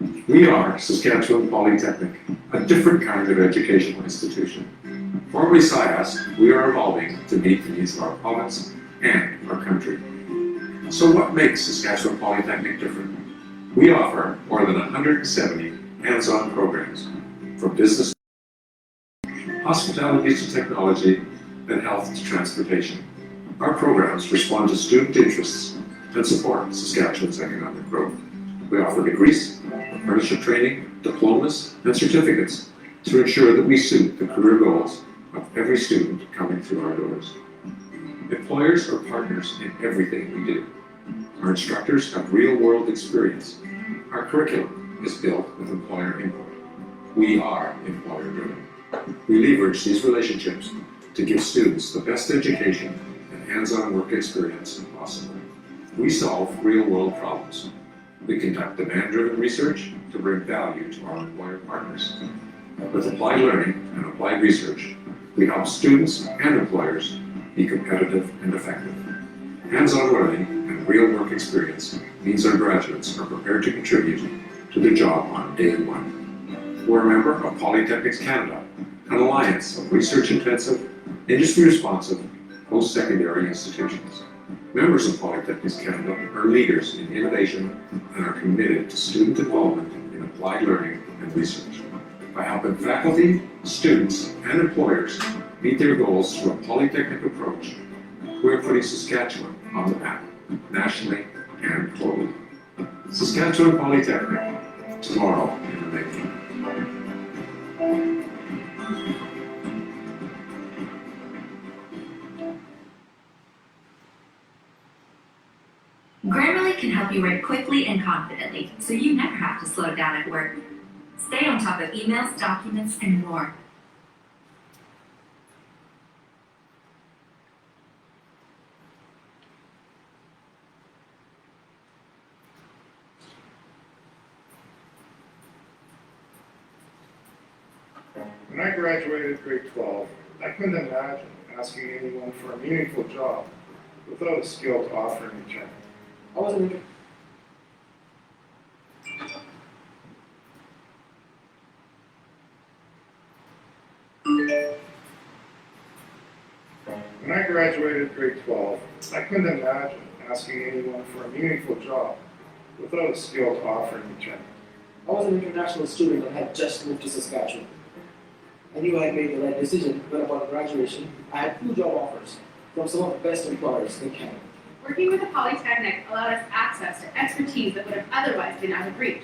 We are Saskatchewan Polytechnic, a different kind of educational institution. Formerly SAS, we are evolving to meet the needs of our province and our country. So what makes Saskatchewan Polytechnic different? We offer more than 170 hands-on programs, from business, hospitality to technology, and health to transportation. Our programs respond to student interests and support Saskatchewan's economic growth. We offer degrees, apprenticeship training, diplomas, and certificates to ensure that we suit the career goals of every student coming through our doors. Employers are partners in everything we do. Our instructors have real-world experience. Our curriculum is built with employer input. We are employer-driven. We leverage these relationships to give students the best education and hands-on work experience possible. We solve real-world problems. We conduct demand-driven research to bring value to our employer partners. With applied learning and applied research, we help students and employers be competitive and effective. Hands-on learning and real work experience means our graduates are prepared to contribute to their job on day one. We're a member of Polytechnics Canada, an alliance of research-intensive, industry-responsive, post-secondary institutions. Members of Polytechnics Canada are leaders in innovation and are committed to student involvement in applied learning and research. By helping faculty, students, and employers meet their goals through a polytechnic approach, we're putting Saskatchewan on the map, nationally and globally. Saskatchewan Polytechnic, tomorrow in the making. Grammarly can help you write quickly and confidently, so you never have to slow down at work. Stay on top of emails, documents, and more. When I graduated grade 12, I couldn't imagine asking anyone for a meaningful job without a skill to offer in return. I wasn't interested. When I graduated grade 12, I couldn't imagine asking anyone for a meaningful job without a skill to offer in return. I was an international student and had just moved to Saskatchewan. I knew I had made the right decision, but upon graduation, I had 2 job offers from some of the best employers in Canada. Working with the Polytechnic allowed us access to expertise that would have otherwise been out of reach.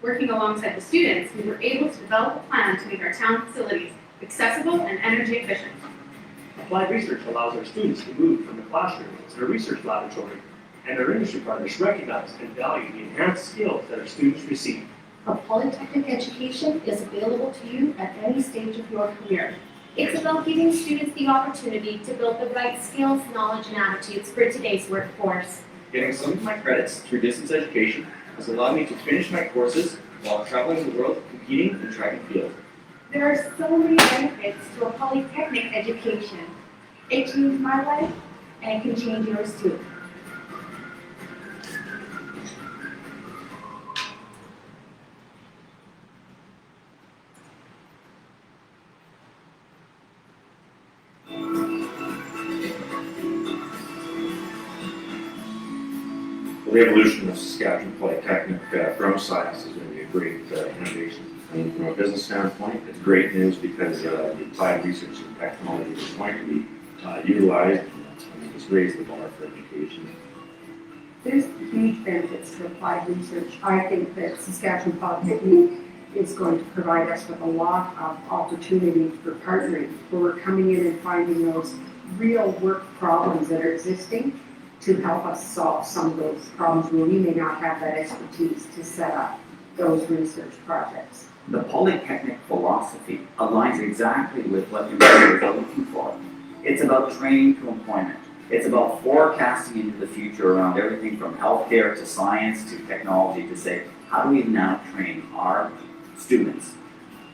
Working alongside the students, we were able to develop a plan to make our town facilities accessible and energy efficient. Applied research allows our students to move from the classroom to the research laboratory, and our industry partners recognize and value the enhanced skills that our students receive. A polytechnic education is available to you at any stage of your career. It's about giving students the opportunity to build the right skills, knowledge, and attitudes for today's workforce. Getting some of my credits through distance education has allowed me to finish my courses while traveling the world competing in track and field. There are so many benefits to a polytechnic education. It changed my life, and it can change yours too. The evolution of Saskatchewan Polytechnic from science is going to be a great innovation. And from a business standpoint, it's great news because the applied research and technology is going to be utilized and just raise the bar for education. There's huge benefits to applied research. I think that Saskatchewan Polytechnic is going to provide us with a lot of opportunity for partnering, where we're coming in and finding those real work problems that are existing to help us solve some of those problems where we may not have that expertise to set up those research projects. The Polytechnic philosophy aligns exactly with what employers are looking for. It's about training to employment. It's about forecasting into the future around everything from healthcare to science to technology to say, how do we now train our students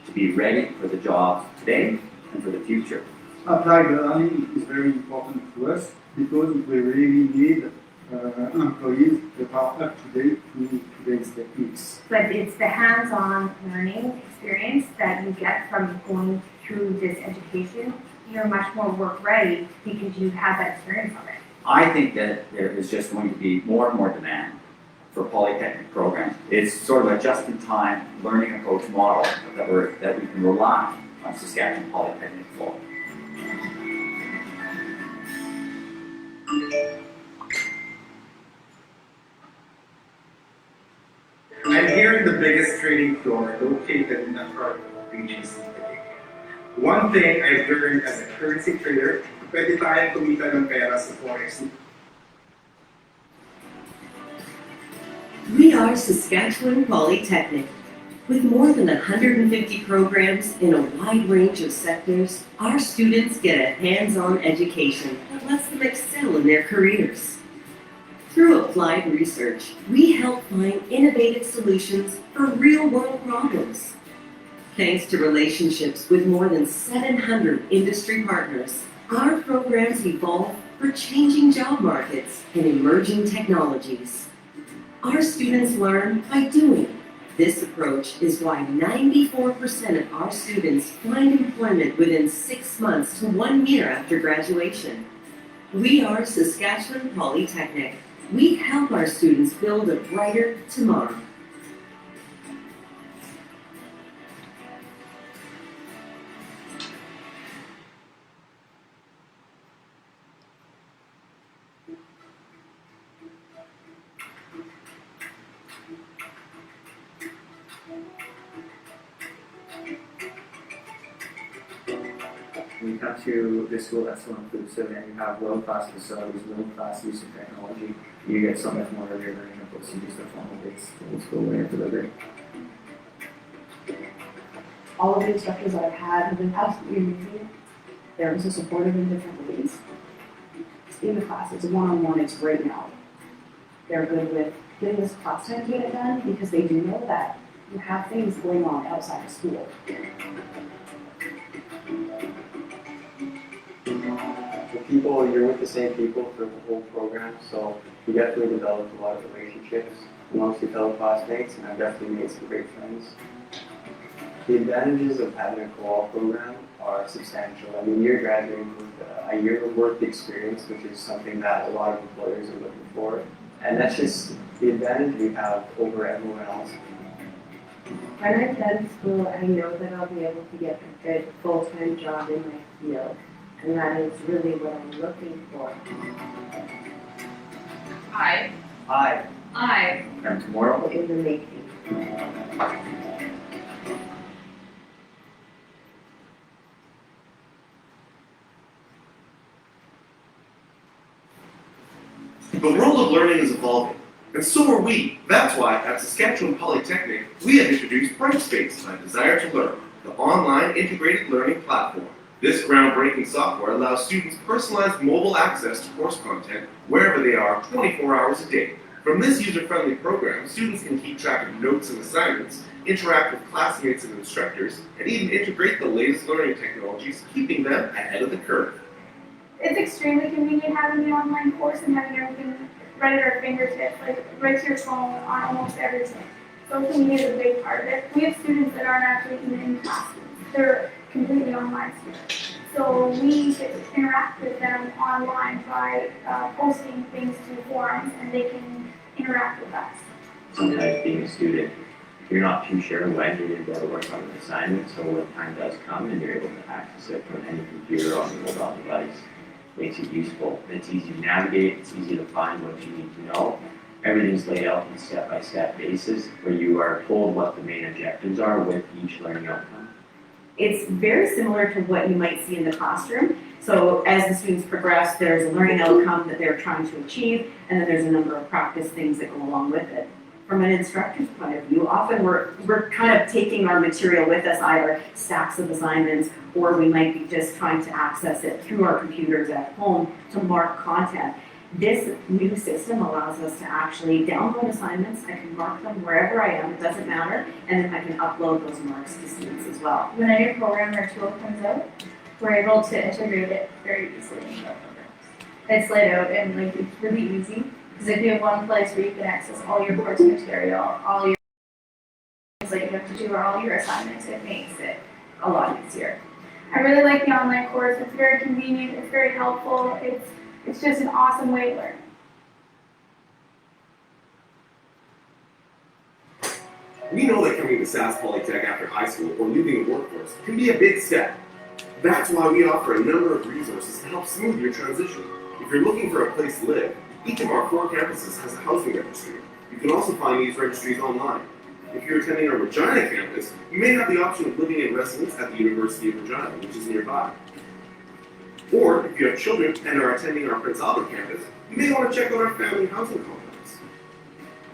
to be ready for the jobs today and for the future? Applied learning is very important to us because we really need employees that are up to date to today's techniques. But it's the hands-on learning experience that you get from going through this education. You're much more work ready because you have that experience of it. I think that there is just going to be more and more demand for polytechnic programs. It's sort of a just-in-time learning approach model that we can rely on Saskatchewan Polytechnic for. I'm here in the biggest trading floor located in the heart of BGC today. One thing I've learned as a currency trader, pwede tayong kumita ng pera sa forex. We are Saskatchewan Polytechnic. With more than 150 programs in a wide range of sectors, our students get a hands-on education that lets them excel in their careers. Through applied research, we help find innovative solutions for real-world problems. Thanks to relationships with more than 700 industry partners, our programs evolve for changing job markets and emerging technologies. Our students learn by doing. This approach is why 94% of our students find employment within 6 months to 1 year after graduation. We are Saskatchewan Polytechnic. We help our students build a brighter tomorrow. When you come to this school that's so inclusive and you have world-class facilities, world-class use of technology, you get so much more of your learning opposed to just a formal-based school way of delivery. All of the instructors that I've had have been absolutely amazing. They're so supportive in different ways. In the classes, one-on-one, it's great now. They're good with getting this class time to get it done because they do know that you have things going on outside of school. The people, you're with the same people for the whole program, so you definitely develop a lot of relationships amongst your fellow classmates, and I've definitely made some great friends. The advantages of having a co-op program are substantial. I mean, you're graduating with a year of work experience, which is something that a lot of employers are looking for, and that's just the advantage we have over everyone else. When I'm done school, I know that I'll be able to get a good full-time job in my field, and that is really what I'm looking for. I. And tomorrow? In the making. The world of learning is evolving, and so are we. That's why at Saskatchewan Polytechnic, we have introduced Brightspace, my desire to learn, the online integrated learning platform. This groundbreaking software allows students personalized mobile access to course content wherever they are 24 hours a day. From this user-friendly program, students can keep track of notes and assignments, interact with classmates and instructors, and even integrate the latest learning technologies, keeping them ahead of the curve. It's extremely convenient having the online course and having everything right at our fingertips, like right to your phone on almost everything. Social media is a big part of it. We have students that aren't actually even in classes. They're completely online students. So we get to interact with them online by posting things to forums, and they can interact with us. Sometimes being a student, you're not too sure when you're going to be able to work on an assignment, so when time does come and you're able to access it from any computer or on your mobile device, makes it useful. It's easy to navigate, it's easy to find what you need to know. Everything's laid out in a step-by-step basis where you are told what the main objectives are with each learning outcome. It's very similar to what you might see in the classroom. So as the students progress, there's a learning outcome that they're trying to achieve, and then there's a number of practice things that go along with it. From an instructor's point of view, often we're kind of taking our material with us, either stacks of assignments, or we might be just trying to access it through our computers at home to mark content. This new system allows us to actually download assignments. I can mark them wherever I am, it doesn't matter, and then I can upload those marks to students as well. When a new program or tool comes out, we're able to integrate it very easily into our programs. It's laid out and it's really easy Because if you have one place where you can access all your course material, all your things that you have to do, or all your assignments, it makes it a lot easier. I really like the online course. It's very convenient. It's very helpful. It's just an awesome way to learn. We know that coming to SAS Polytech after high school or leaving the workforce can be a big step. That's why we offer a number of resources to help smooth your transition. If you're looking for a place to live, each of our 4 campuses has a housing registry. You can also find these registries online. If you're attending our Regina campus, you may have the option of living in residence at the University of Regina, which is nearby. Or if you have children and are attending our Prince Albert campus, you may want to check out our family housing complex.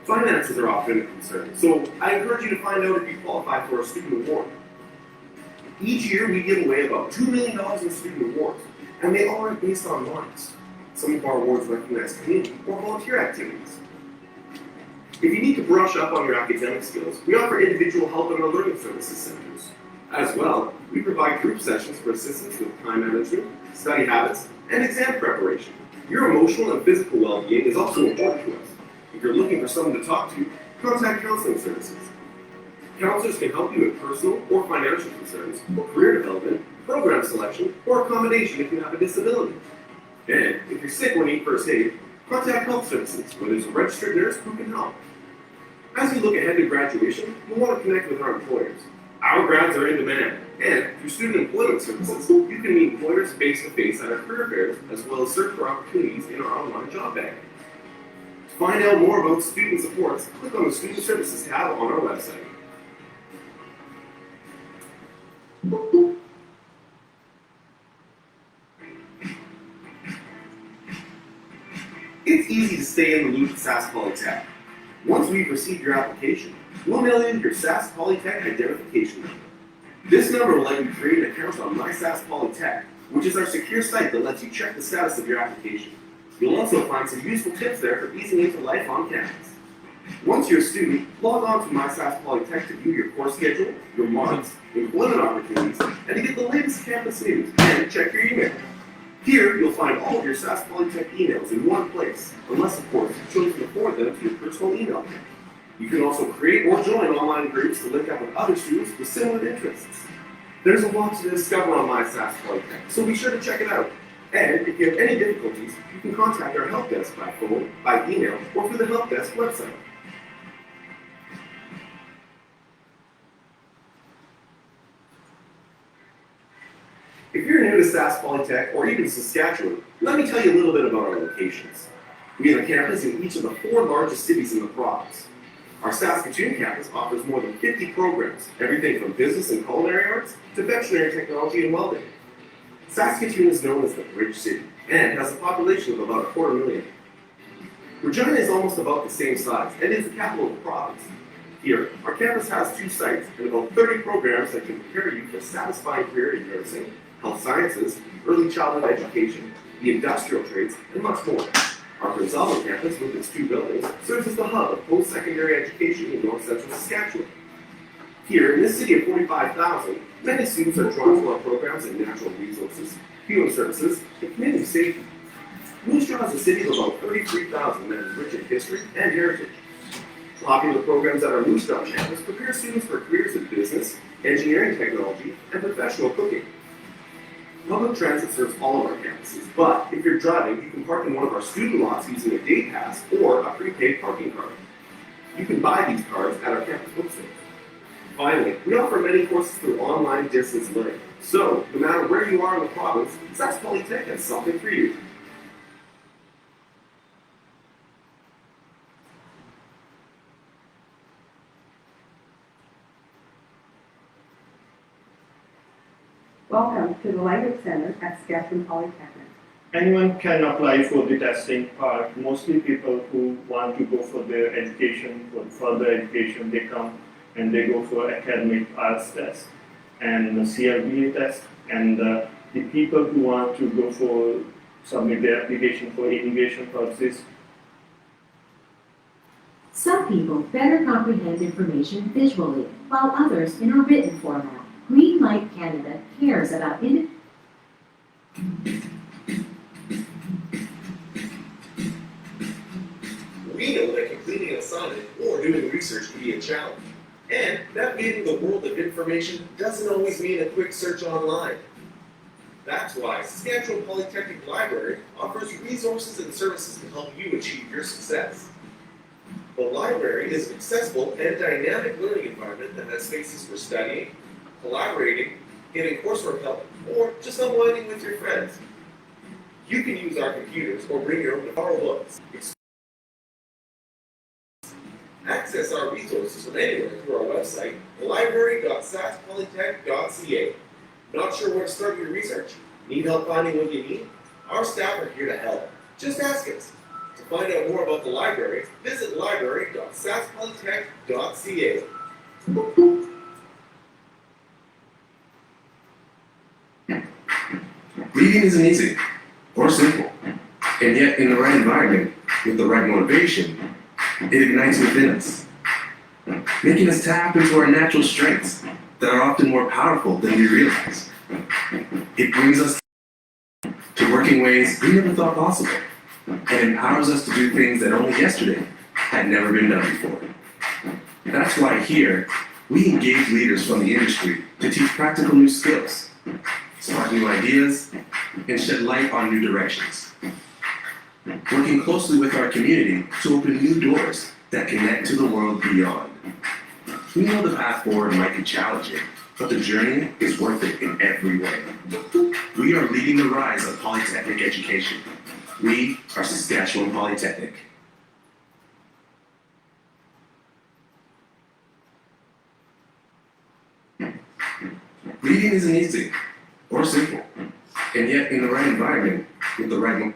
Finances are often a concern, so I encourage you to find out if you qualify for a student award. Each year we give away about $2 million in student awards, and they all are based on marks. Some of our awards recognize community or volunteer activities. If you need to brush up on your academic skills, we offer individual help in our learning services centers. As well, we provide group sessions for assistance with time management, study habits, and exam preparation. Your emotional and physical well-being is also important to us. If you're looking for someone to talk to, contact counseling services. Counselors can help you with personal or financial concerns, career development, program selection, or accommodation if you have a disability. And if you're sick or need first aid, contact health services where there's a registered nurse who can help. As you look ahead to graduation, you'll want to connect with our employers. Our grads are in demand, and through student employment services, you can meet employers face-to-face at our career fairs, as well as search for opportunities in our online job bank. To find out more about student supports, click on the Student Services tab on our website. It's easy to stay in the loop at SAS Polytech. Once we've received your application, we'll mail in your SAS Polytech identification number. This number will let you create an account on My SAS Polytech, which is our secure site that lets you check the status of your application. You'll also find some useful tips there for easing into life on campus. Once you're a student, log on to My SAS Polytech to view your course schedule, your marks, employment opportunities, and to get the latest campus news and check your email. Here, you'll find all of your SAS Polytech emails in one place, unless, of course, you've chosen to forward them to your personal email account. You can also create or join online groups to link up with other students with similar interests. There's a lot to discover on My SAS Polytech, so be sure to check it out. And if you have any difficulties, you can contact our help desk by phone, by email, or through the help desk website. If you're new to SAS Polytech or even Saskatchewan, let me tell you a little bit about our locations. We have a campus in each of the 4 largest cities in the province. Our Saskatoon campus offers more than 50 programs, everything from business and culinary arts to veterinary technology and welding. Saskatoon is known as the Bridge City and has a population of about 250,000. Regina is almost about the same size and is the capital of the province. Here, our campus has 2 sites and about 30 programs that can prepare you for a satisfying career in nursing, health sciences, early childhood education, the industrial trades, and much more. Our Prince Albert campus, with its 2 buildings, serves as the hub of post-secondary education in north central Saskatchewan. Here, in this city of 45,000, many students are drawn to our programs in natural resources, human services, and community safety. Moose Jaw is a city of about 33,000 that is rich in history and heritage. Popular programs at our Moose Jaw campus prepare students for careers in business, engineering technology, and professional cooking. Public transit serves all of our campuses, but if you're driving, you can park in one of our student lots using a day pass or a prepaid parking card. You can buy these cards at our campus bookstores. Finally, we offer many courses through online distance learning, so no matter where you are in the province, SAS Polytech has something for you. Welcome to the Language Center at Saskatchewan Polytechnic. Anyone can apply for the testing part. Mostly people who want to go for their education, for further education, they come and they go for academic arts test and the CLBA test. And the people who want to go for submit their application for immigration purposes. Some people better comprehend information visually, while others in a written format. Green Light Canada cares about on it or doing research can be a challenge. And navigating the world of information doesn't always mean a quick search online. That's why Saskatchewan Polytechnic Library offers resources and services to help you achieve your success. The library is an accessible and dynamic learning environment that has spaces for studying, collaborating, getting coursework help, or just unwinding with your friends. You can use our computers or bring your own to borrow books. Access our resources from anywhere through our website, library.saspolytech.ca. Not sure where to start your research? Need help finding what you need? Our staff are here to help. Just ask us. To find out more about the library, visit library.saspolytech.ca. Reading isn't easy or simple, and yet in the right environment, with the right motivation, it ignites within us, making us tap into our natural strengths that are often more powerful than we realize. It brings us to working ways we never thought possible, and empowers us to do things that only yesterday had never been done before. That's why here, we engage leaders from the industry to teach practical new skills, spark new ideas, and shed light on new directions. Working closely with our community to open new doors that connect to the world beyond. We know the path forward might be challenging, but the journey is worth it in every way. We are leading the rise of Polytechnic education. We are Saskatchewan Polytechnic. Reading isn't easy or simple, and yet in the right environment, with the right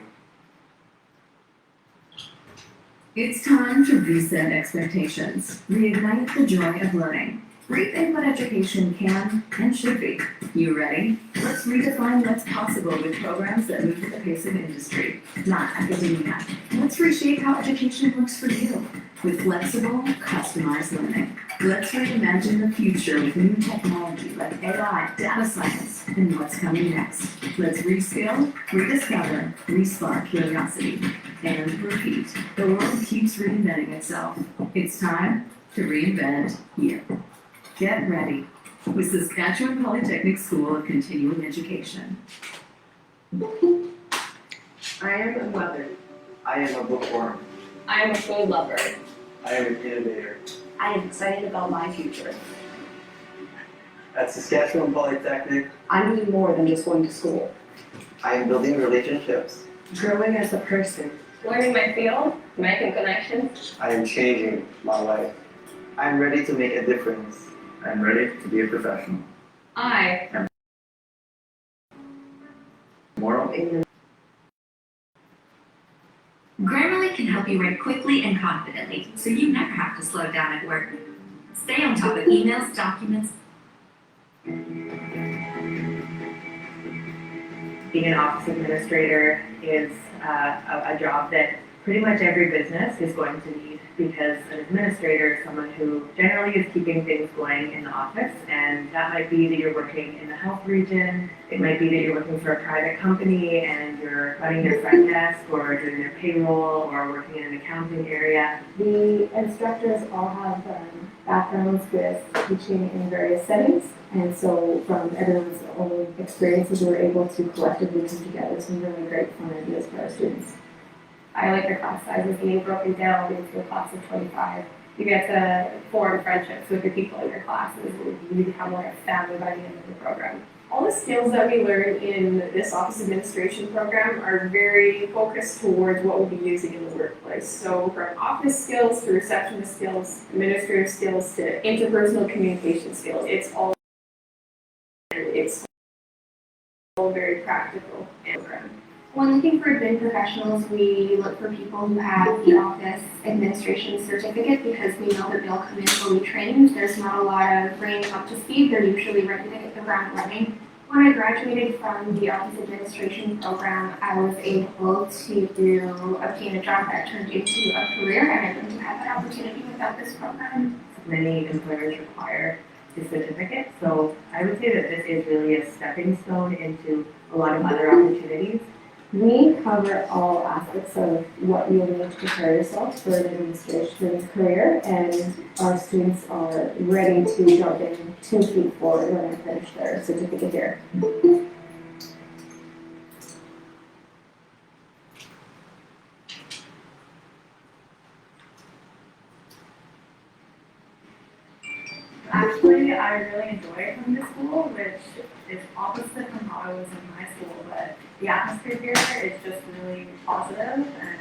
It's time to reset expectations, reignite the joy of learning, rethink what education can and should be. You ready? Let's redefine what's possible with programs that move at the pace of industry, not academia. Let's reshape how education works for you with flexible, customized learning. Let's reimagine the future with new technology like AI, data science, and what's coming next. Let's reskill, rediscover, respark curiosity, and repeat. The world keeps reinventing itself. It's time to reinvent here. Get ready with Saskatchewan Polytechnic School of Continuing Education. I am a mother. I am a bookworm. I am a food lover. I am an innovator. I am excited about my future. At Saskatchewan Polytechnic, I'm doing more than just going to school. I am building relationships. Growing as a person. Learning my field, making connections. I am changing my life. I am ready to make a difference. I am ready to be a professional. I am moral. Grammarly can help you write quickly and confidently, so you never have to slow down at work. Stay on top of emails, documents. Being an office administrator is a job that pretty much every business is going to need, because an administrator is someone who generally is keeping things going in the office, and that might be that you're working in the health region, it might be that you're working for a private company and you're running their front desk or doing their payroll or working in an accounting area. The instructors all have backgrounds with teaching in various settings, and so from everyone's own experiences, we're able to collectively come together some really great fun ideas for our students. I like the class sizes being broken down into a class of 25. You get to form friendships with the people in your classes, and you become like a family by the end of the program. All the skills that we learn in this office administration program are very focused towards what we'll be using in the workplace. So from office skills to receptionist skills, administrative skills to interpersonal communication skills, it's all very practical program. When looking for good professionals, we look for people who have the office administration certificate, because we know that they'll come in fully trained. There's not a lot of bringing them up to speed. They're usually ready to hit the ground running. When I graduated from the office administration program, I was able to obtain a job that turned into a career, and I wouldn't have had that opportunity without this program. Many employers require the certificate, so I would say that this is really a stepping stone into a lot of other opportunities. We cover all aspects of what you'll need to prepare yourself for an administration career, and our students are ready to jump in 2 feet forward when they finish their certificate here. Actually, I really enjoy coming to school, which is opposite from how I was in high school, but the atmosphere here is just really positive, and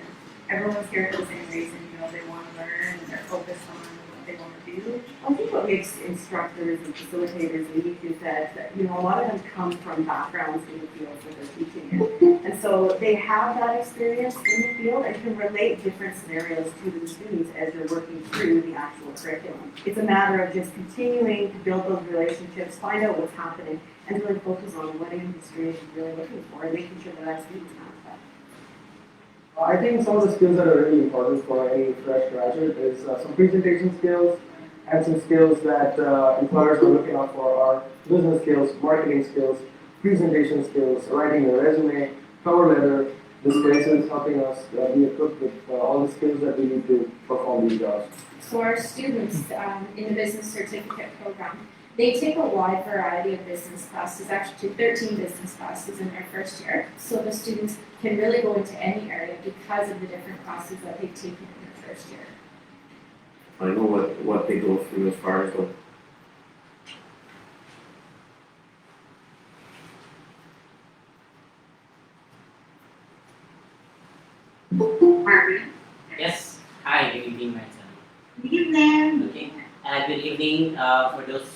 everyone's here for the same reason, they want to learn, and they're focused on what they want to do. I think what makes instructors and facilitators unique is that, a lot of them come from backgrounds in the field that they're teaching in. And so they have that experience in the field and can relate different scenarios to the students as they're working through the actual curriculum. It's a matter of just continuing to build those relationships, find out what's happening, and really focus on what industry is really looking for and making sure that that student has that. I think some of the skills that are really important for any fresh graduate is some presentation skills and some skills that employers are looking out for are business skills, marketing skills, presentation skills, writing a resume, cover letter. This place is helping us be equipped with all the skills that we need to perform these jobs. So our students in the business certificate program, they take a wide variety of business classes, actually 13 business classes in their first year. So the students can really go into any area because of the different classes that they've taken in their first year. I know what they go through as far as Margaret. Yes. Hi, good evening, my son. Good evening. Okay. Good evening for those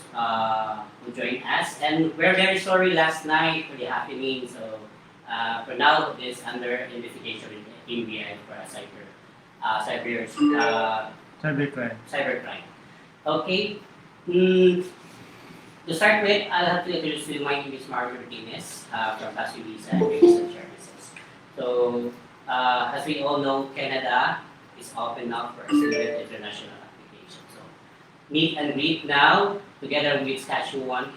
who joined us. And we're very sorry last night for the happening. So for now, it's under investigation in FBI for a cybercrime. Okay. To start with, I'll have to introduce you. My name is Margaret Martinez from FastWay Visa and Research Services. So as we all know, Canada is open now for student international application. So meet and greet now together with Saskatchewan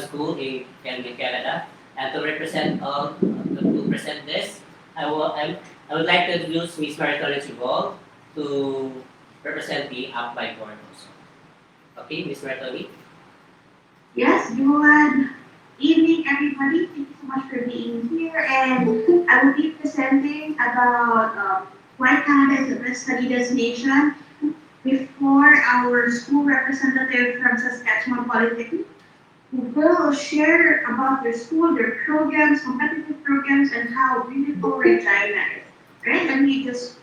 School in Canada. And to represent this, I would like to introduce Ms. Maritone Chibol to represent the ApplyBoard also. Okay, Ms. Maritone? Yes, good evening, everybody. Thank you so much for being here. And I will be presenting about why Canada is the best study destination before our school representative from Saskatchewan Polytechnic, who will share about their school, their programs, competitive programs, and how beautiful Regina is. Right? Let me just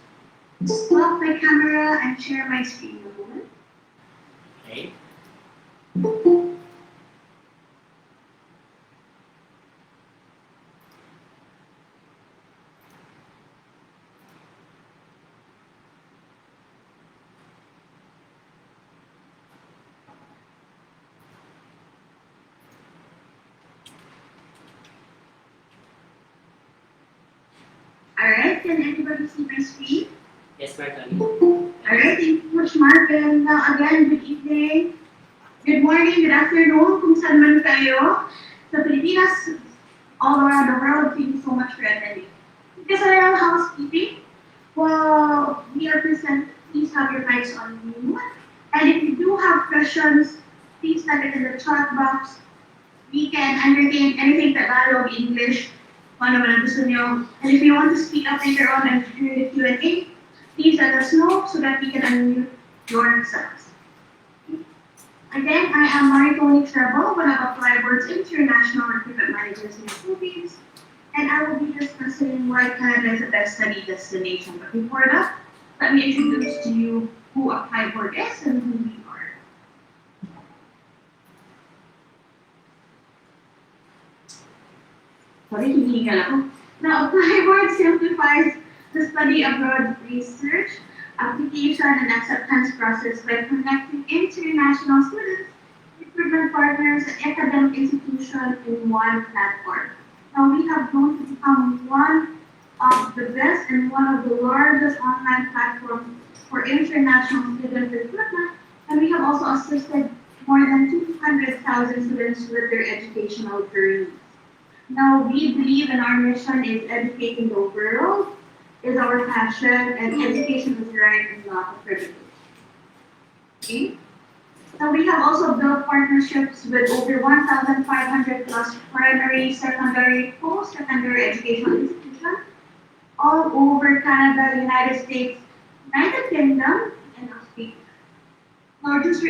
stop my camera and share my screen a moment. Okay. Alright, can everybody see my screen? Yes, Maritone. Alright, thank you so much, Mark. And again, good evening, good morning, good afternoon, kung saan man kayo sa Pilipinas, all around the world. Thank you so much for attending. Because I have housekeeping, while we are present, please have your mics on mute. And if you do have questions, please type it in the chat box. We can entertain anything Tagalog, English, ano man ang gusto nyo. And if you want to speak up later on and during the Q&A, please let us know so that we can unmute yourselves. Again, I am Maritone Chibol, one of ApplyBoard's international recruitment managers in the Philippines, and I will be discussing why Canada is the best study destination. But before that, let me introduce to you who ApplyBoard is and who we are. Sorry, hinihingal ako. Now, ApplyBoard simplifies the study abroad research, application, and acceptance process by connecting international students, recruitment partners, and academic institutions in one platform. Now, we have grown to become one of the best and one of the largest online platforms for international student recruitment, and we have also assisted more than 200,000 students with their educational journeys. Now, we believe in our mission is educating the world, is our passion, and education is right and not a privilege. Okay? Now, we have also built partnerships with over 1,500 plus primary, secondary, post-secondary educational institutions all over Canada, United States, United Kingdom, and Australia. Now, just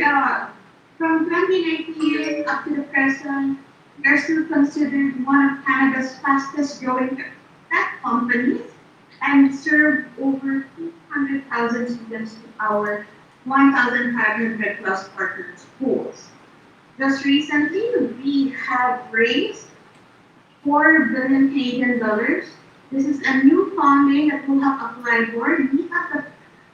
from 2019 up to the present, we are still considered one of Canada's fastest growing tech companies and serve over 200,000 students to our 1,500 plus partner schools. Just recently, we have raised $4 billion Canadian dollars. This is a new funding that will help ApplyBoard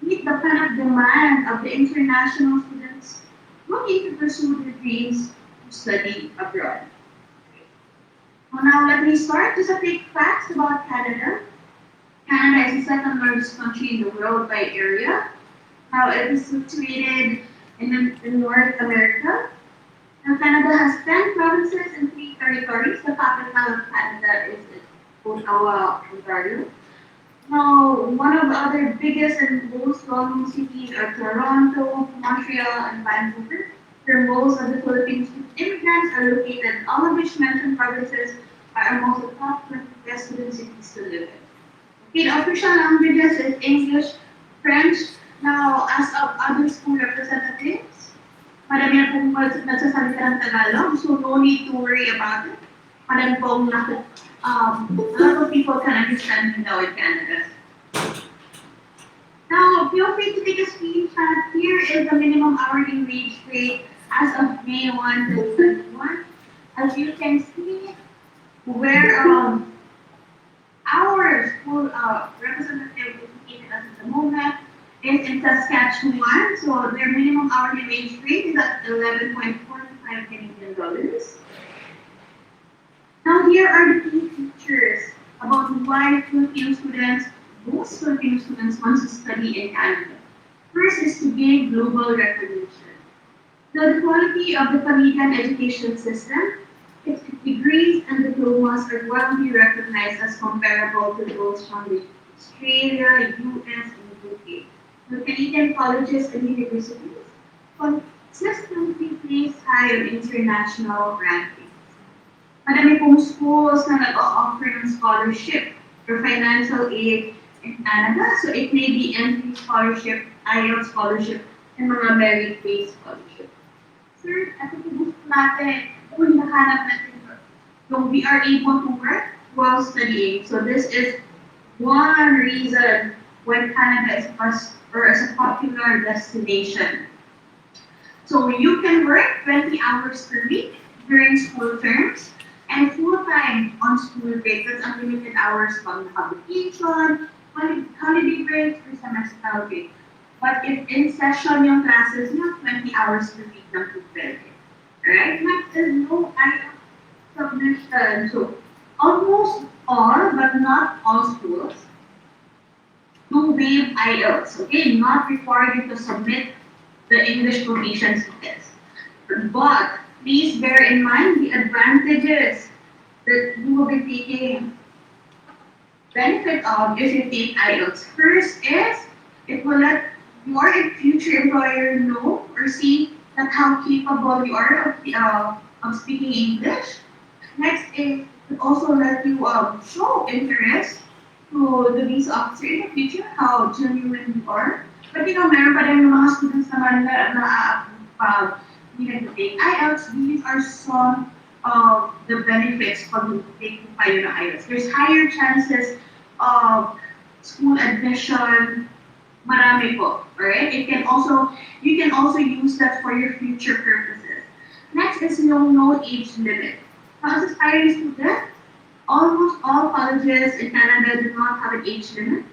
meet the kind of demand of the international students looking to pursue their dreams to study abroad. Well, now let me start. Just a quick facts about Canada. Canada is the second largest country in the world by area. Now it is situated in North America. Now Canada has 10 provinces and 3 territories. The capital of Canada is Ottawa, Ontario. Now, one of the other biggest and most well-known cities are Toronto, Montreal, and Vancouver, where most of the Philippine immigrants are located. All of which mentioned provinces are among the top 20 best student cities to live in. Okay, the official languages is English, French. Now, as of other school representatives, marami na pong nagsasalita ng Tagalog, so no need to worry about it. Marami pong a lot of people can understand me now in Canada. Now, feel free to take a screenshot. Here is the minimum hourly wage rate as of May 1, 2021. As you can see, where our school representative is located at the moment is in Saskatchewan. So their minimum hourly wage rate is at 11.45 Canadian dollars. Now here are the key features about why most Filipino students want to study in Canada. First is to gain global recognition. Now the quality of the Canadian education system, its degrees and diplomas are widely recognized as comparable to those from the Australia, US, and UK. The Canadian colleges and universities consistently place high on international rankings. Madami pong schools na nag-o-offer ng scholarship or financial aid in Canada. So it may be entry scholarship, IELTS scholarship, and mga merit-based scholarship. Sir, at ito gusto natin, kung hinahanap natin yung we are able to work while studying. So this is one reason why Canada is a popular destination. So you can work 20 hours per week during school terms and full-time on school breaks. That's unlimited hours from publication, holiday breaks, or semestral break. But if in session yung classes, you have 20 hours per week ng pupil. Alright? Next is no IELTS submission. So almost all, but not all schools do waive IELTS. Okay? Not required you to submit the English proficiency test. But please bear in mind the advantages that you will be taking benefit of if you take IELTS. First is, it will let your future employer know or see that how capable you are of speaking English. Next is, it also let you show interest to the visa officer in the future, how genuine you are. But meron pa rin mga students naman na needed to take IELTS. These are some of the benefits of taking tayo ng IELTS. There's higher chances of school admission, marami po, alright? You can also use that for your future purposes. Next is no age limit. As a aspiring student, almost all colleges in Canada do not have an age limit,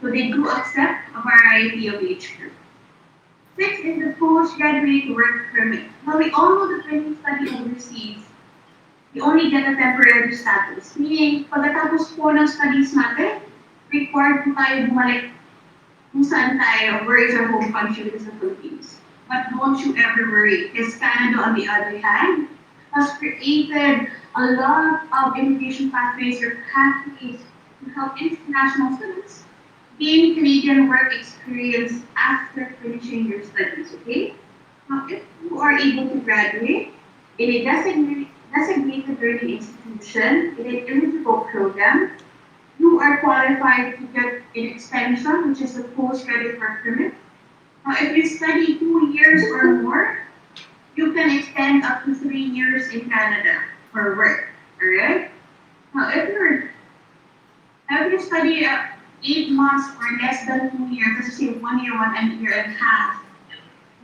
so they do accept a variety of age groups. Six is the postgraduate work permit. Now we all know that when you study overseas, you only get a temporary status. Meaning, pagkatapos po ng studies natin, required po tayo bumalik kung saan tayo, where is our home country, which is the Philippines. But don't you ever worry, because Canada, on the other hand, has created a lot of immigration pathways or pathways to help international students gain Canadian work experience after finishing your studies, okay? Now, if you are able to graduate in a designated learning institution in an eligible program, you are qualified to get an extension, which is the postgraduate work permit. Now, if you study 2 years or more, you can extend up to 3 years in Canada for work, alright? Now, if you study 8 months or less than 2 years, let's just say 1 year, 1 year and a half,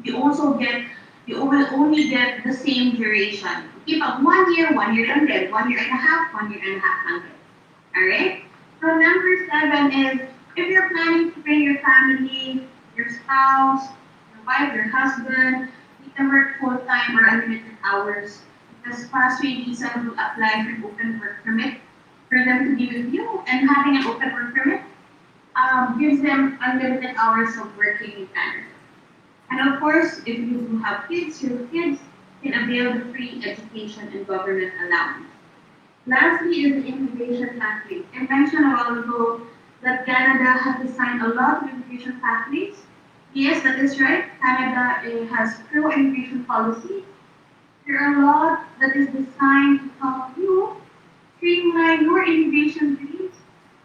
you will only get the same duration. Okay, but 1 year, 1 year and then 1 year and a half, 1 year and a half hundred. Alright? So number 7 is if you're planning to bring your family, your spouse, your wife, your husband, you can work full-time or unlimited hours. Because FastWay visa will apply for open work permit for them to be with you, and having an open work permit gives them unlimited hours of working in Canada. And of course, if you do have kids, your kids can avail the free education and government allowance. Lastly is the immigration pathways. I mentioned a while ago that Canada has designed a lot of immigration pathways. Yes, that is right. Canada has pro-immigration policy. There are a lot that is designed to help you streamline your immigration dreams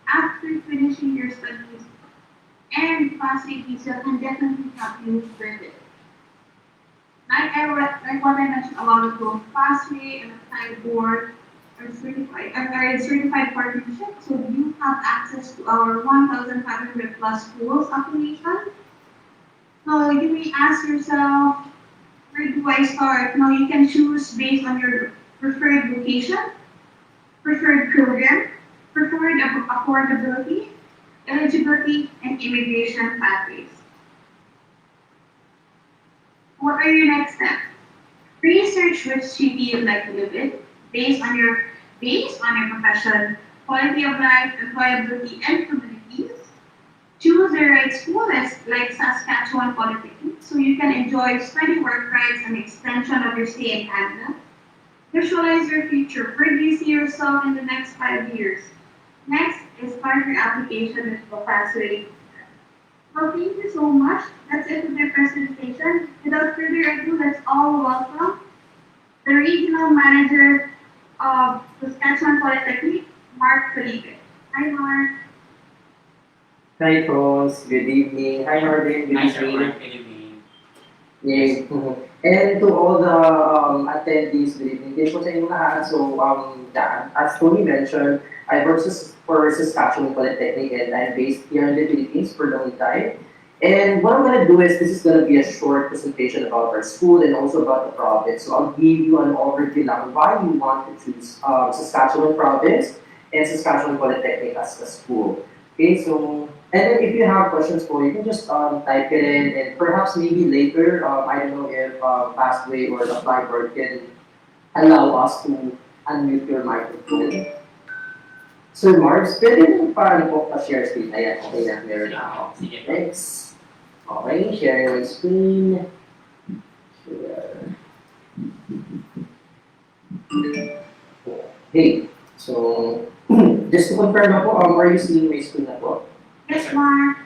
after finishing your studies. And FastWay visa can definitely help you with it. Like what I mentioned a while ago, FastWay and ApplyBoard are certified partnership, so you have access to our 1,500 plus schools affiliation. So you may ask yourself, where do I start? Now you can choose based on your preferred location, preferred program, preferred affordability, eligibility, and immigration pathways. What are your next steps? Research which city you'd like to live in based on your profession, quality of life, employability, and communities. Choose the right school like Saskatchewan Polytechnic so you can enjoy study work rights and extension of your stay in Canada. Visualize your future. Where do you see yourself in the next 5 years? Next is start your application with the FastWay. So thank you so much. That's it for my presentation. Without further ado, let's all welcome the Regional Manager of Saskatchewan Polytechnic, Mark Felipe. Hi, Mark. Hi, Pros. Good evening. Hi, Marvin. Good evening. Good evening. Yes. And to all the attendees, good evening. Din po sa inyo lahat. So, as Tony mentioned, I work for Saskatchewan Polytechnic and I'm based here in the Philippines for the meantime. And what I'm going to do is, this is going to be a short presentation about our school and also about the province. So I'll give you an overview on why you want to choose Saskatchewan Province and Saskatchewan Polytechnic as a school. Okay, so, and then if you have questions for you can just type it in, and perhaps maybe later, I don't know if FastWay or the ApplyBoard can allow us to unmute your microphone. Sir Marbs, pwede mo paano po pa-share screen? Ayan, okay na, meron na ako. Thanks. Okay, sharing my screen. Share. Okay, so, just to confirm na po, are you seeing my screen na po? Yes, Mark.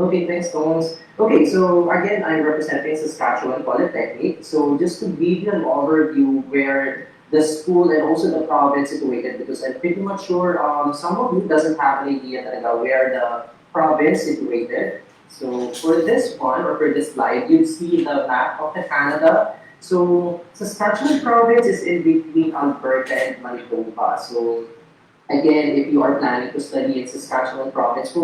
Okay, thanks, Tones. Okay, so again, I'm representing Saskatchewan Polytechnic. So just to give you an overview where the school and also the province situated, because I'm pretty much sure some of you doesn't have an idea talaga where the province situated. So for this one, or for this slide, you'd see the map of the Canada. So Saskatchewan province is in between Alberta and Manitoba. So again, if you are planning to study in Saskatchewan province,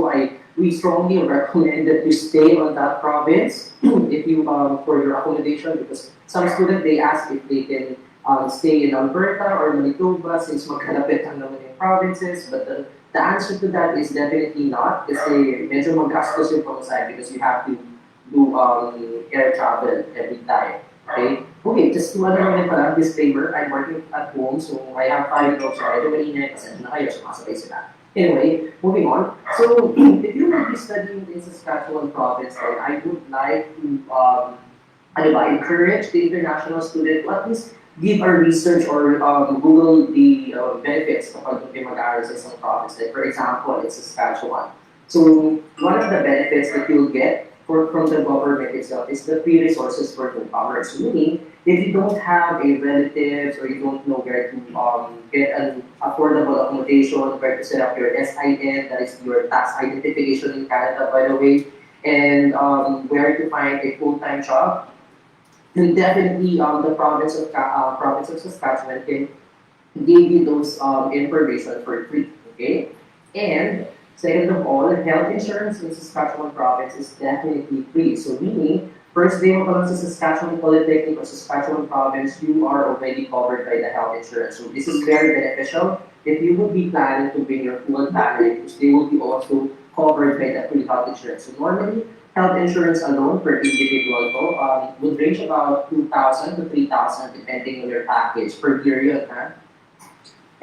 we strongly recommend that you stay on that province if you for your accommodation, because some students they ask if they can stay in Alberta or Manitoba since magkalapit ang naman yung provinces, but the answer to that is definitely not, kasi medyo magastos yung pamasahe because you have to do air travel every time. Okay? Okay, just to disclaimer, I'm working at home, so I have 5 dogs, so I don't really need pasensya na kayo, sumasabay sila. Anyway, moving on. So, if you will be studying in Saskatchewan province, then I would like to encourage the international student to at least give a research or Google the benefits kapag kayo mag-aaral sa isang province. Like for example, in Saskatchewan. So one of the benefits that you'll get from the government itself is the free resources for newcomers. Meaning, if you don't have a relatives or you don't know where to get an affordable accommodation, where to set up your SIN, that is your tax identification in Canada, by the way, and where to find a full-time job, then definitely the province of Saskatchewan can give you those information for free. Okay, and second of all, health insurance in Saskatchewan province is definitely free. So meaning, first day mo pa lang sa Saskatchewan Polytechnic or Saskatchewan province, you are already covered by the health insurance. So this is very beneficial if you would be planning to bring your full family, because they will be also covered by the free health insurance. So normally, health insurance alone per individual would range about 2,000 to 3,000 depending on your package per period.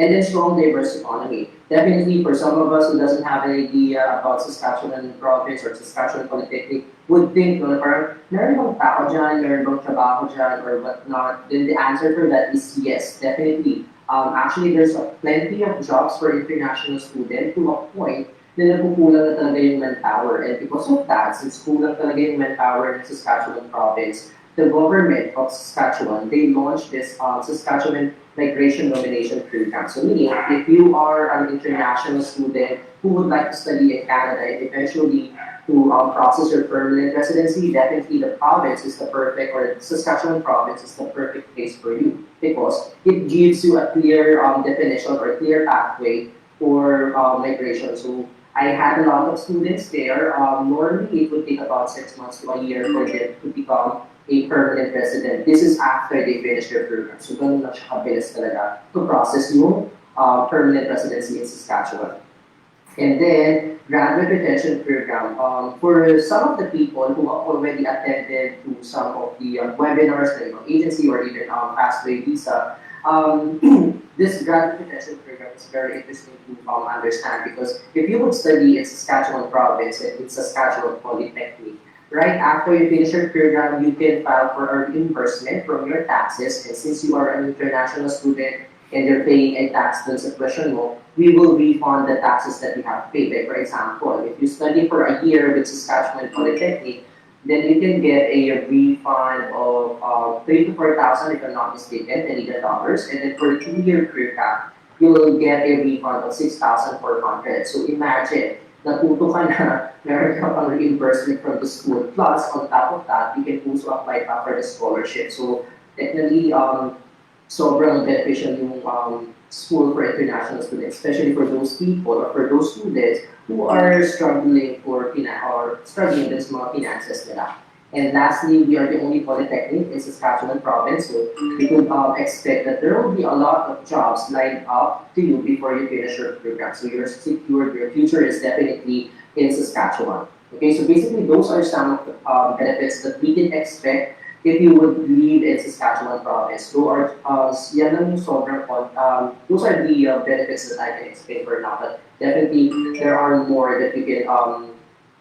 And then strong diverse economy. Definitely for some of us who doesn't have an idea about Saskatchewan province or Saskatchewan Polytechnic would think, no, parang meron bang tao dyan, meron bang trabaho dyan, or whatnot. Then the answer for that is yes, definitely. Actually, there's plenty of jobs for international students to a point na napukulang na talaga yung manpower. And because of that, since kulang talaga yung manpower in Saskatchewan province, the government of Saskatchewan, they launched this Saskatchewan Migration Nomination Program. So meaning, if you are an international student who would like to study in Canada and eventually to process your permanent residency, definitely the province is the perfect, or the Saskatchewan province is the perfect place for you because it gives you a clear definition or a clear pathway for migration. So I had a lot of students there. Normally, it would take about 6 months to a year for them to become a permanent resident. This is after they finish their program. So ganun lang siya kabilis talaga to process yung permanent residency in Saskatchewan. And then, graduate retention program. For some of the people who have already attended to some of the webinars, like agency or even FastWay visa, this graduate retention program is very interesting to understand because if you would study in Saskatchewan province and in Saskatchewan Polytechnic, right after you finish your program, you can file for a reimbursement from your taxes. And since you are an international student and you're paying a tax dun sa tuition mo, we will refund the taxes that you have paid. Like for example, if you study for a year with Saskatchewan Polytechnic, then you can get a refund of 3,000 to 4,000 if I'm not mistaken, Canadian dollars. And then for a 2-year program, you will get a refund of 6,400. So imagine, natuto ka na, meron ka pang reimbursement from the school. Plus, on top of that, you can also apply for the scholarship. So, technically, sobrang beneficial yung school for international students, especially for those people or for those students who are struggling struggling with small finances nila. And lastly, we are the only polytechnic in Saskatchewan province, so we could expect that there will be a lot of jobs lined up to you before you finish your program. So you're secured, your future is definitely in Saskatchewan. Okay, so basically those are some of the benefits that we can expect if you would live in Saskatchewan province. Those are those are the benefits that I can explain for now, but definitely there are more that you can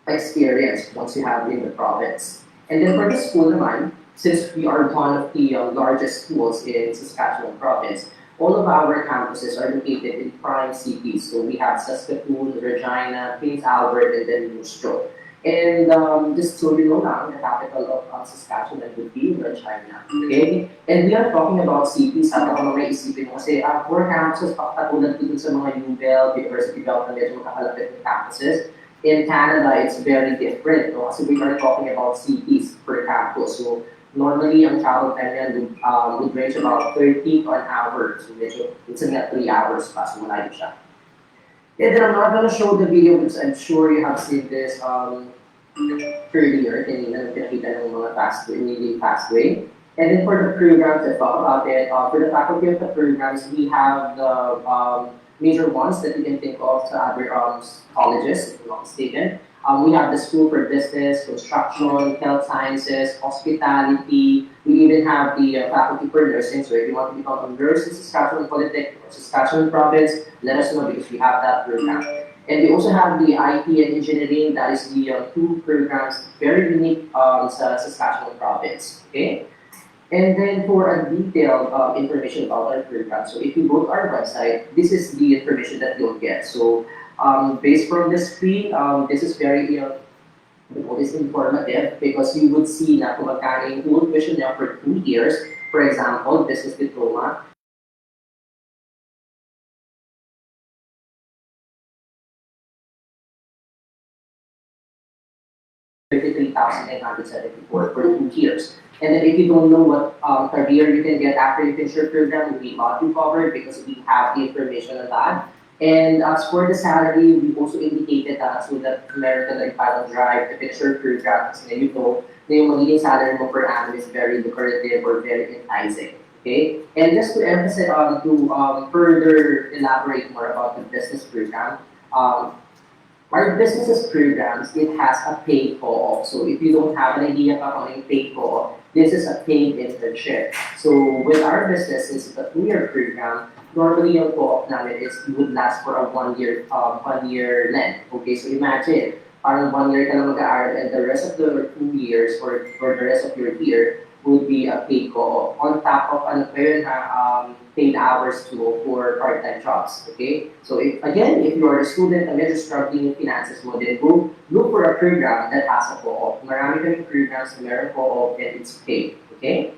experience once you have in the province. And then for the school naman, since we are one of the largest schools in Saskatchewan province, all of our campuses are located in prime cities. So we have Saskatoon, Regina, Prince Albert, and then Moose Jaw. And just so you know lang, the capital of Saskatchewan would be Regina. Okay? And we are talking about cities. Baka mga isipin mo kasi for campuses, katulad dito sa mga UBEL, University of medyo makakalapit ng campuses. In Canada, it's very different. No? Kasi we are talking about cities per campus. So normally, ang travel time yan would range about 30 to an hour. So medyo, it's about 3 hours pa. So malayo siya. And then I'm not going to show the video because I'm sure you have seen this earlier. Kanina pinakita ng mga FastWay. And then for the programs, I thought about it. For the faculty of the programs, we have the major ones that you can think of sa other colleges, if I'm not mistaken. We have the School for Business, Construction, Health Sciences, Hospitality. We even have the Faculty for Nursing. So if you want to become a nurse in Saskatchewan Polytechnic or Saskatchewan Province, let us know because we have that program. And we also have the IT and Engineering. That is the two programs very unique sa Saskatchewan Province. Okay. And then for a detailed information about our program, so if you go to our website, this is the information that you'll get. So based from the screen, this is very is informative because you would see na kung magkano yung full tuition niya for 2 years. For example, business diploma, 33,974 for 2 years. And then if you don't know what career you can get after you finish your program, we got you covered because we have the information on that. And as for the salary, we also indicated that so that meron ka like parang drive to finish your program kasi you know na yung magiging salary mo per annum is very lucrative or very enticing. Okay? And just to emphasize to further elaborate more about the business program, our businesses programs, it has a paid co-op. So if you don't have an idea about a paid co-op, this is a paid internship. So with our business, since it's a 2-year program, normally yung co-op namin would last for a 1 year length. Okay, so imagine, parang 1 year ka lang mag-aaral and the rest of the 2 years or the rest of your year would be a paid co-op. On top of paid hours too for part-time jobs. Okay? So if you are a student and you're struggling with finances mo, then go look for a program that has a co-op. Marami kaming programs na meron co-op and it's paid. Okay?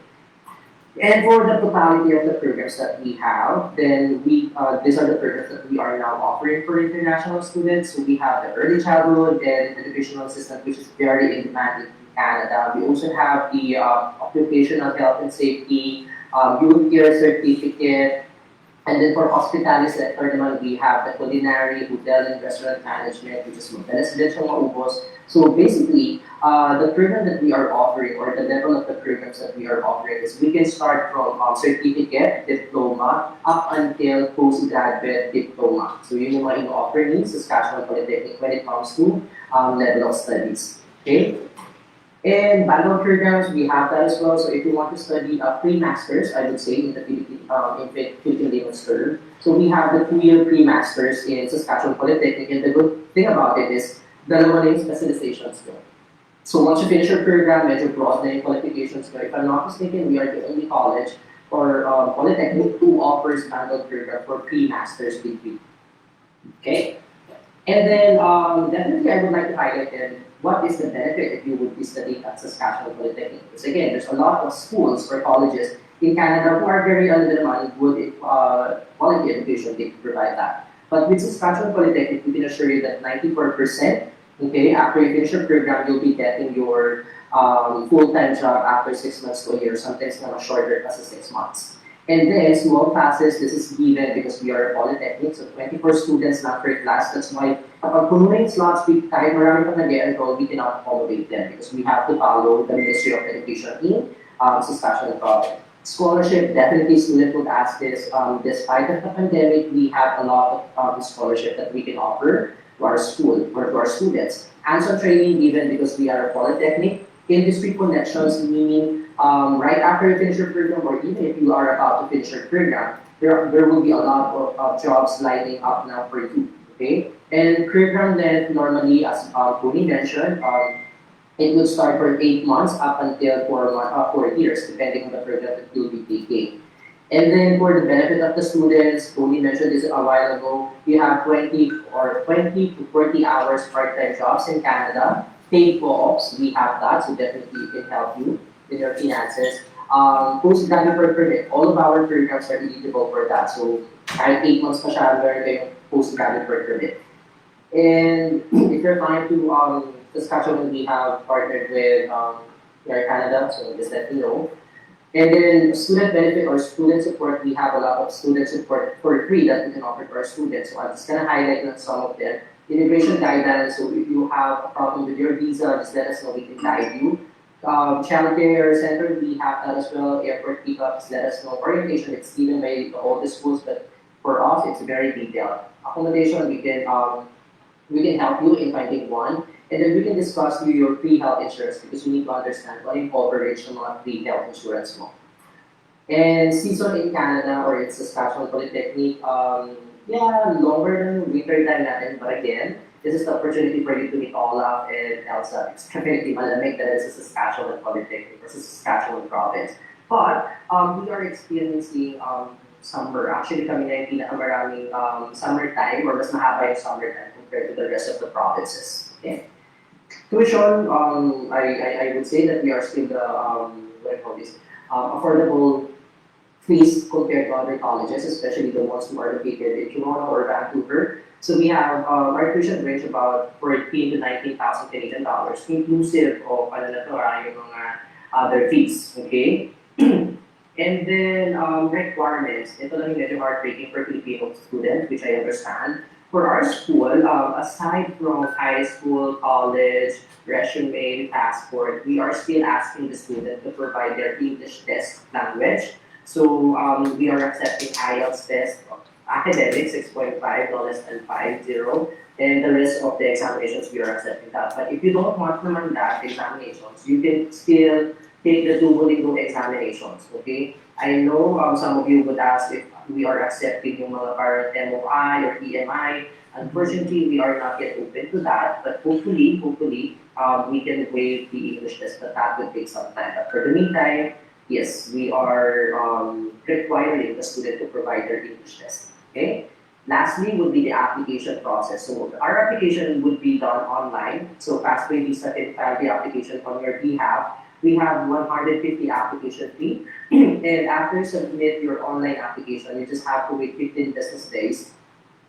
And for the totality of the programs that we have, then these are the programs that we are now offering for international students. So we have the early childhood and educational assistant, which is very in demand in Canada. We also have the occupational health and safety, youth care certificate, and then for hospitality sector naman, we have the culinary, hotel and restaurant management, which is madalas din siyang maubos. So basically, the program that we are offering or the level of the programs that we are offering is we can start from certificate, diploma, up until postgraduate diploma. So yun yung mga ino-offer ni Saskatchewan Polytechnic when it comes to level of studies. Okay? And background programs, we have that as well. So if you want to study pre-masters, I would say in the Philippine layman's term. So we have the 2-year pre-masters in Saskatchewan Polytechnic. And the good thing about it is, dalawa na yung specializations ko. So once you finish your program, medyo broad na yung qualifications ko. If I'm not mistaken, we are the only college or Polytechnic who offers background program for pre-masters degree. Okay? And then definitely I would like to highlight then what is the benefit if you would be studying at Saskatchewan Polytechnic? Because again, there's a lot of schools or colleges in Canada who are very under money, good quality education, they provide that. But with Saskatchewan Polytechnic, we can assure you that 94%, okay, after you finish your program, you'll be getting your full-time job after 6 months to a year, sometimes much shorter as 6 months. And then small classes, this is given because we are a polytechnic, so 24 students not per class. That's why kapag puno na yung slots, kahit marami pa nag-enroll, we cannot accommodate them because we have to follow the Ministry of Education in Saskatchewan Province. Scholarship, definitely students would ask this. Despite the pandemic, we have a lot of scholarship that we can offer to our school or to our students. Hands-on training given because we are a polytechnic. Industry connections, meaning right after you finish your program or even if you are about to finish your program, there will be a lot of jobs lining up now for you, okay? And program length normally, as Tony mentioned, it will start for 8 months up until 4 years, depending on the program that you'll be taking. And then for the benefit of the students, Tony mentioned this a while ago, we have 20 to 40 hours part-time jobs in Canada. Paid co-ops, we have that, so definitely it can help you with your finances. Postgraduate permit, all of our programs are eligible for that. So kahit 8 months pa siya, meron kayong postgraduate permit. And if you're flying to Saskatchewan, we have partnered with Air Canada, so just let me know. And then student benefit or student support, we have a lot of student support for free that we can offer to our students. So I'm just gonna highlight some of them. Immigration guidance, so if you have a problem with your visa, just let us know, we can guide you. Child care center, we have that as well. Airport pickups, let us know. Orientation, it's given by all the schools, but for us, it's very detailed. Accommodation, we can help you in finding one. And then we can discuss your pre-health insurance because we need to understand what yung coverage ng mga pre-health insurance mo. And season in Canada or in Saskatchewan Polytechnic, longer than winter time natin, but again, this is the opportunity for you to meet Olaf and Elsa. It's definitely malamig dahil sa Saskatchewan Polytechnic or sa Saskatchewan Province. But we are experiencing summer. Actually, kami na yung pinakamaraming summertime or mas mahaba yung summertime compared to the rest of the provinces. Okay. Tuition, I would say that we are still the what do you call this, affordable fees compared to other colleges, especially the ones who are located in Toronto or Vancouver. So we have our tuition range about 14 to 19,000 Canadian dollars, inclusive of yung mga other fees. Okay. And then requirements. Ito lang yung medyo heartbreaking for Filipino students, which I understand. For our school, aside from high school, college, resume, passport, we are still asking the student to provide their English test language. So we are accepting IELTS test, academic 6.5, no less than 5.0, and the rest of the examinations we are accepting that. But if you don't want naman that examinations, you can still take the Duolingo examinations, okay? I know some of you would ask if we are accepting yung mga parang MOI or EMI. Unfortunately, we are not yet open to that, but hopefully, we can waive the English test, but that will take some time. But for the meantime, yes, we are requiring the student to provide their English test, okay? Lastly would be the application process. So our application would be done online. So FastWay Visa can file the application on your behalf. We have 150 application fee, and after you submit your online application, you just have to wait 15 business days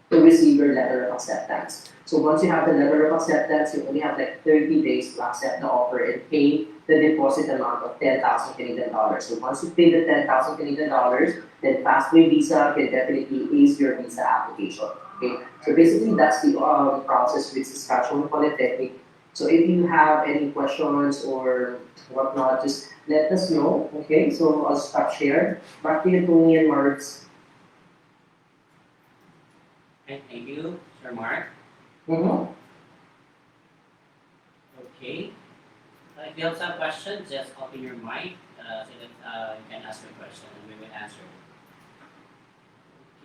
to receive your letter of acceptance. So once you have the letter of acceptance, you only have like 30 days to accept the offer and pay the deposit amount of 10,000 Canadian dollars. So once you pay the 10,000 Canadian dollars, then FastWay Visa can definitely ease your visa application. Okay, so basically that's the process with Saskatchewan Polytechnic. So if you have any questions or whatnot, just let us know. Okay, so I'll stop share. Back to you, Tony and Marks. Okay, thank you, Sir Mark. Okay. If you have some questions, just open your mic so that you can ask your question and we will answer.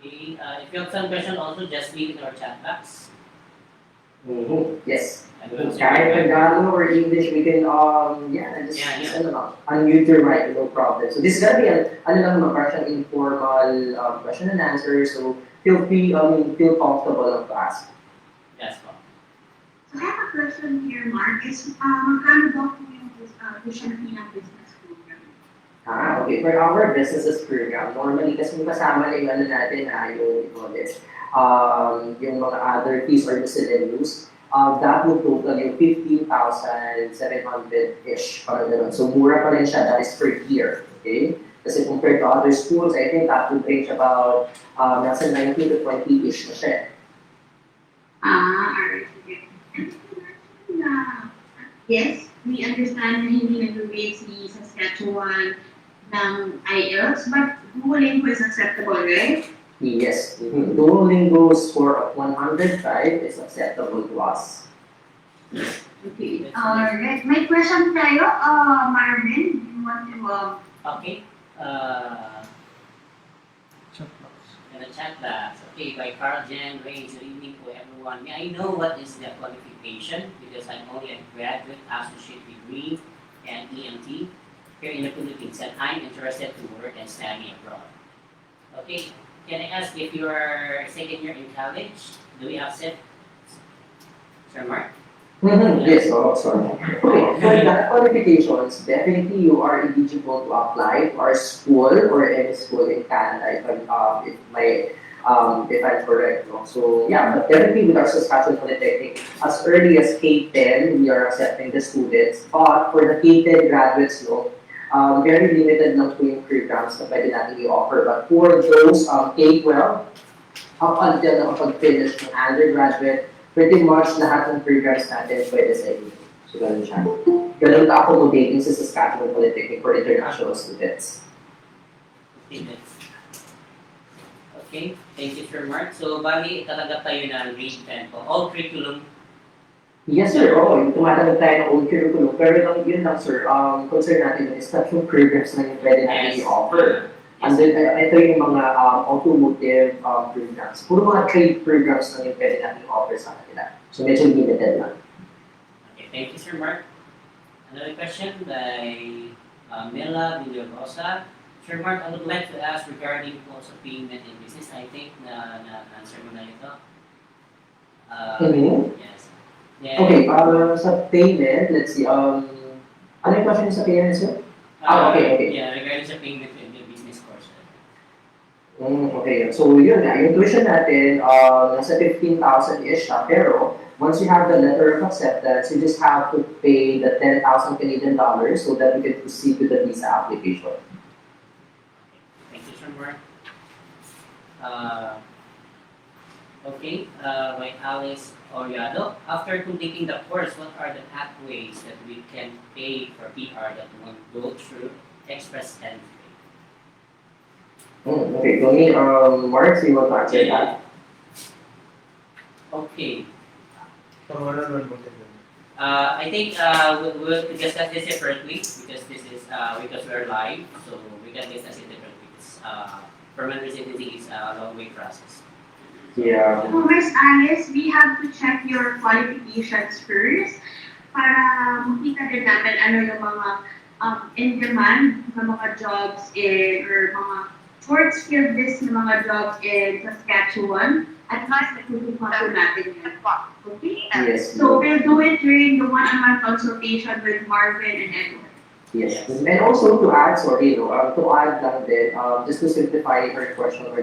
Okay. If you have some question also, just leave it in our chat box. Yes. And we will Kahit Tagalog or English, we can just unmute your mic, no problem. So this is gonna be a parang informal question and answer. So feel comfortable to ask. Yes, ma'am. So I have a question here, Mark. Is magkano daw po yung tuition fee ng business program? Okay. For our businesses program, normally kasi kasama na yung natin yung mga other fees or miscellaneous, that would total yung 15,700-ish. So mura pa rin siya, that is per year. Okay? Kasi compared to other schools, I think that would range about nasa 19 to 20-ish na siya. Alright. Yes, we understand na hindi nag-waive si Saskatchewan ng IELTS, but Duolingo is acceptable, right? Yes. Duolingo score of 105 is acceptable to us. Okay. Alright. May question tayo, Marvin. Do you want to Okay. In the chat box. Okay, by Carl Jen Ray, good evening to everyone. May I know what is the qualification? Because I'm only a graduate associate degree and EMT here in the Philippines, and I'm interested to work and study abroad. Okay, can I ask if you are second year in college? Do we accept, Sir Mark? Yes, sorry. Okay, for the qualifications, definitely you are eligible to apply to our school or any school in Canada if I'm correct. No? So yeah, but definitely with our Saskatchewan Polytechnic, as early as K-10, we are accepting the students. But for the K-10 graduates, no, very limited lang po yung programs na pwede natin i-offer. But for those K-12, up until nakapag-finish ng undergraduate, pretty much lahat ng programs natin pwede sa inyo. So ganun siya. Ganun ka-accommodating sa Saskatchewan Polytechnic for international students. Okay, thank you, Sir Mark. So, bali, tatanggap tayo ng grade 10 po. All curriculum. Yes, sir. Oo, tumatanggap tayo ng old curriculum. Pero yun lang, sir. Concern natin is that yung programs na yung pwede natin i-offer. And then, ito yung mga automotive programs. Puro mga trade programs na yung pwede natin i-offer sa kanila. So, medyo limited lang. Okay, thank you, Sir Mark. Another question by Mela Villarosa. Sir Mark, I would like to ask regarding also payment in business. I think na-answer mo na ito. Yes. Then, Okay, sa payment, let's see, ano yung question sa payment, sir? Okay. Yeah, regarding sa payment in the business course. Okay, so yun nga, yung tuition natin, nasa 15,000-ish siya, pero once you have the letter of acceptance, you just have to pay the 10,000 Canadian dollars so that you can proceed with the visa application. Thank you, Sir Mark. Okay, by Alice Oriado. After completing the course, what are the pathways that we can pay for PR that won't go through Express Entry? Okay, so me, Mark, you want to answer that? Okay. I think we'll discuss this separately because this is because we're live, so we can discuss it differently. Permanent residency is a long way process. Yeah. So, Miss Alice, we have to check your qualifications first para makita din natin ano yung mga in-demand na mga jobs or mga short skill list na mga jobs in Saskatchewan at mas natutunan natin yun. Okay? Yes. So, we'll do it during the one-on-one consultation with Marvin and Edward. Yes, and also to add, to add lang din, just to simplify her question or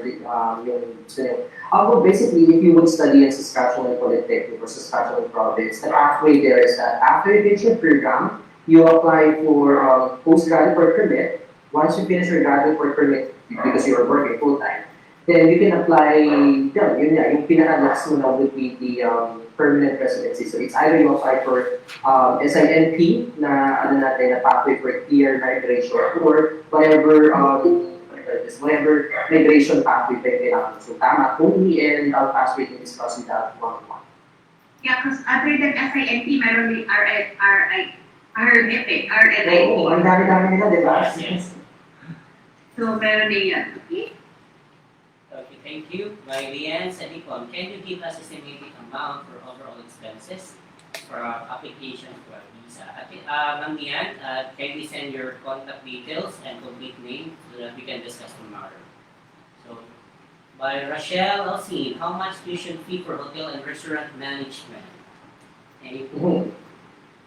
basically, if you would study in Saskatchewan Polytechnic or Saskatchewan Province, the pathway there is that after you finish your program, you apply for postgraduate work permit. Once you finish your graduate work permit, because you are working full-time, then you can apply, yung pinaka-last mo na would be the permanent residency. So it's either you apply for SINP na pathway for clear migration or whatever migration pathway pa yung kailangan. So tama, Tony and FastWay can discuss with that one-on-one. Yeah, because other than SINP, meron din RLIT. Oo, ang dami-dami nila, di ba? Yes. So meron din yan, okay? Okay, thank you. By Leanne Sadipon, can you give us estimated amount for overall expenses for our application for a visa? Ma'am Leanne, can we send your contact details and complete name so that we can discuss tomorrow? So, by Rochelle Alcine, how much tuition fee for hotel and restaurant management? Any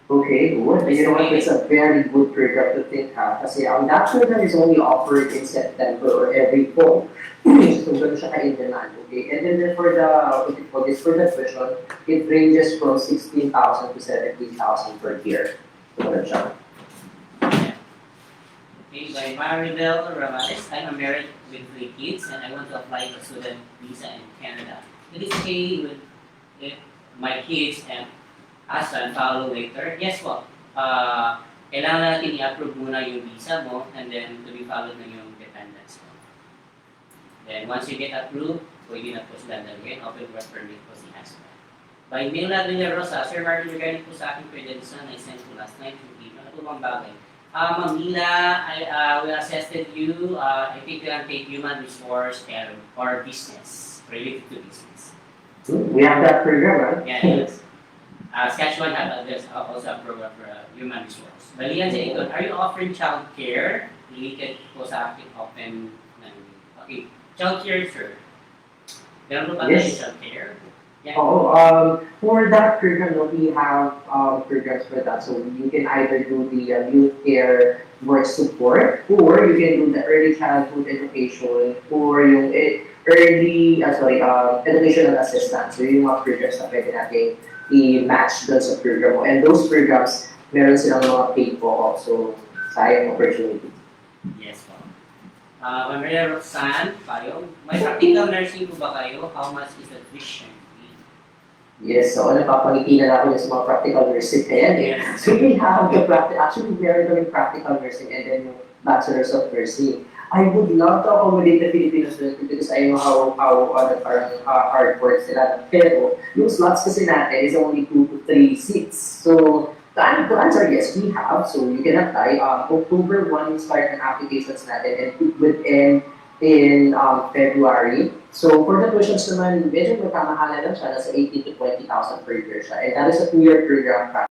Okay, good. You know what, it's a very good program to think of. Kasi that program is only offered in September or every fall. So, gano'n siya ka-in-demand, okay? And then for the tuition, it ranges from 16,000 to 17,000 per year. So, gano'n siya. Okay, by Maribel Ramales, I'm married with 3 kids and I want to apply for student visa in Canada. It is okay with if my kids and husband follow later? Yes po. Kailangan natin i-approve muna yung visa mo and then to be followed na yung dependents mo. Then once you get approved, pwede na po sila dalawin. Open work permit po si husband. By Mila Villarosa, Sir Martin, regarding po sa aking credentials na I-send ko last night yung email. Ano po bang bagay? Ma'am Mila, we assisted you. I think we can take human resource or business, related to business. We have that program, right? Yeah, yes. Saskatchewan has also a program for human resource. Balian sa ito, are you offering child care related po sa ating open? Okay, child care, sir. Meron po ba tayo child care? Yeah. For that program, we have programs for that. So you can either do the youth care work support, or you can do the early childhood education, or yung educational assistance. So yung mga programs na pwede natin i-match doon sa program mo. And those programs, meron silang mga paid po also sayang opportunity. Yes po. Maria Roxanne, may practical nursing po ba kayo? How much is the tuition fee? Yes, so napapangiti na ako sa mga practical nursing kaya So we have the actually meron kami practical nursing and then yung bachelor's of nursing. I would love to accommodate the Filipino students because I know how parang hard work sila. Pero yung slots kasi natin is only 2 to 3 seats. So to answer, yes, we have. So you can apply. October 1 start ang applications natin and it would end in February. So for the tuitions naman, medyo magkamahalan lang siya. Nasa 18 to 20,000 per year siya. And that is a 2-year program.